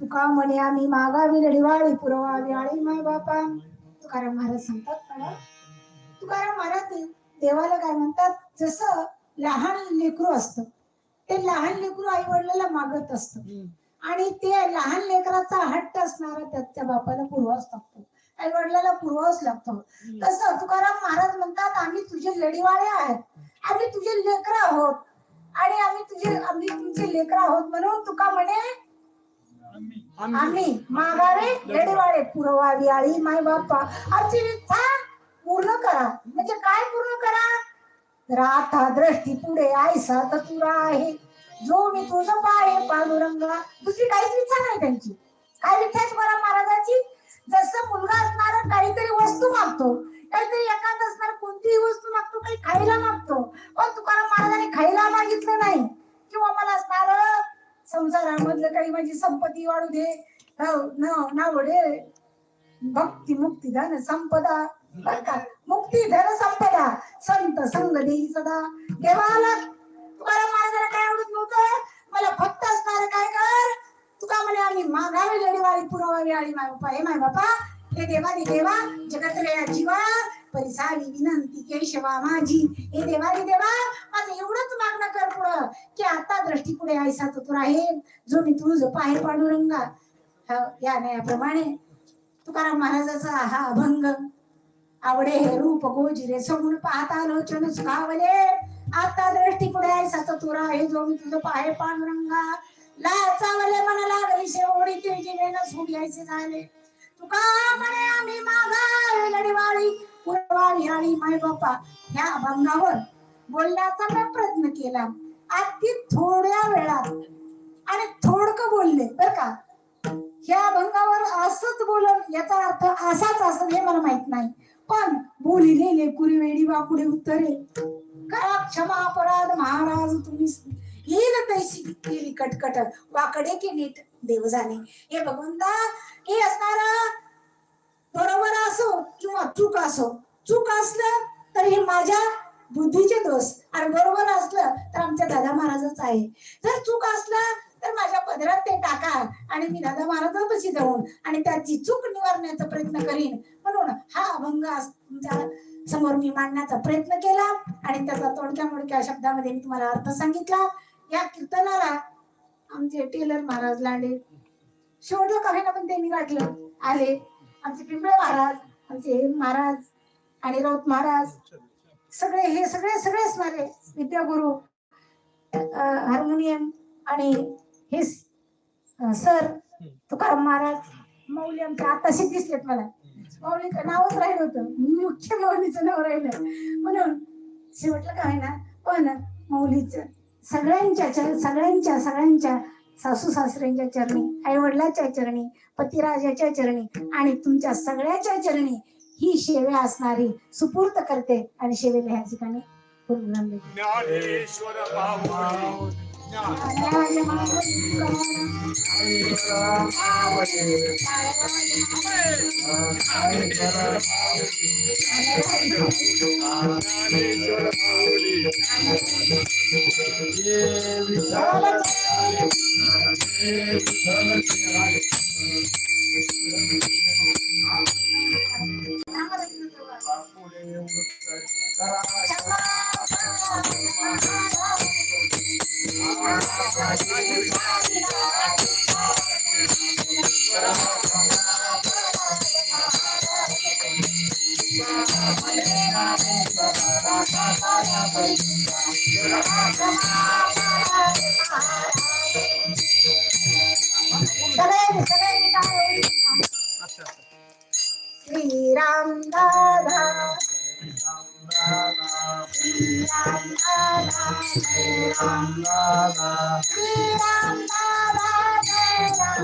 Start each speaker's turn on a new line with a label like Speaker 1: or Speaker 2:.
Speaker 1: तुका म्हणे आम्ही मागावी लढवाळी पुरवावी आळी माय बापा. तुकाराम महाराज सांगतात ना, तुकाराम महाराज देवाला काय म्हणतात, जसं लहान लेकरू असतं, ते लहान लेकरू आई वडिलांना मागत असतं आणि ते लहान लेकराचा हट्ट असणारा त्याच्या बापाला पुरवाच लागतो, आई वडिलांना पुरवाच लागतो. तसं तुकाराम महाराज म्हणतात, आम्ही तुझे लढीवाळे आहेत, आम्ही तुझे लेकर आहोत आणि आम्ही तुमचे लेकर आहोत, म्हणून तुका म्हणे आम्ही मागावे लढीवाळे पुरवावी आळी माय बाप्पा. आमची इच्छा पूर्ण करा. म्हणजे काय पूर्ण करा? राथा दृष्टी पुढे आयसा तुरा आहे, जो मी तुझं पाहे पांडुरंगा. दुसरी काहीच इच्छा नाही त्यांची. काय इच्छा आहे तुकाराम महाराजाची? जसं मुलगा असणार काहीतरी वस्तू मागतो, काहीतरी एखाद असणार कोणतीही वस्तू मागतो, काही खायला मागतो. पण तुकाराम महाराजांनी खायला मागितलं नाही, किंवा मला असणार संसारामधलं काही माझी संपत्ती वाढू दे, नावडे भक्ती मुक्ती धन संपदा, मुक्ती धन संपदा संत संग देई सदा. देवाला तुकाराम महाराजांना काय आवडत नव्हतं, मला फक्त असणार काय कर, तुका म्हणे आम्ही मागावी लढीवाळी पुरवावी आळी माय बापा. हे माय बापा, हे देवादी देवा जगत्रया जीवा परिसारी विनंती केशवा माझी. हे देवादी देवा, माझं एवढंच मागणं कर पुढं, की आता दृष्टी पुढे आयसा तुर आहे, जो मी तुझं पाहे पांडुरंगा. या न्यायाप्रमाणे तुकाराम महाराजाचा हा अभंग आवडे हे रूप गोजिरे सगुण पाहता लोचन सुखावले, आता दृष्टी पुढे आयसा तुर आहे, जो मी तुझं पाहे पांडुरंगा. लाचावले मन लागली शेवडी ते जीवेन सोडियायचे झाले. तुका म्हणे आम्ही मागावे लढीवाळी पुरवावी आळी माय बापा. ह्या अभंगावर बोलण्याचा मी प्रयत्न केला, अगदी थोड्या वेळात आणि थोडकं बोलले बर का. ह्या अभंगावर असंच बोलून याचा अर्थ असाच असेल हे मला माहित नाही, पण बोलिलेले कुरीवेडी वापुडे उत्तरे करा क्षमा अपराध महाराज तुम्ही. येईल तैसी केली कटकट वाकडे की नीट देव जाणे. हे भगवंता, हे असणारा बरोबर असो किंवा चूक असो, चूक असलं तर हे माझ्या बुद्धीचे दोष आणि बरोबर असलं तर आमच्या दादा महाराजच आहे. जर चूक असलं तर माझ्या पदरात ते टाका आणि मी दादा महाराजांपाशी जाऊन आणि त्याची चूक निवारण्याचा प्रयत्न करीन. म्हणून हा अभंग तुमच्या समोर मी मांडण्याचा प्रयत्न केला आणि त्याचा तोडक्या मोडक्या शब्दामध्ये मी तुम्हाला अर्थ सांगितला. या कीर्तनाला आमचे टेलर महाराज लांडे शेवटलं काही ना पण त्यांनी वाटलं आले, आमचे पिंपळे महाराज, आमचे महाराज आणि राऊत महाराज सगळे हे सगळे असणारे विद्यागुरु, हार्मोनियम आणि हे सर तुकाराम महाराज, मौली आमचे आताशी दिसलेत मला. मौलीचं नावच राहिलं होतं, मुख्य मौलीचं नाव राहिलं, म्हणून शेवटलं काय ना पण मौलीचं सगळ्यांच्या सासू सासऱ्यांच्या चरणी, आई वडिलांच्या चरणी, पतिराजाच्या चरणी आणि तुमच्या सगळ्याच्या चरणी ही सेवा असणारी सुपूर्त करते आणि सेवेला ह्या ठिकाणी ज्ञानेश्वर श्रीराम दादा श्रीराम दादा श्रीराम दादा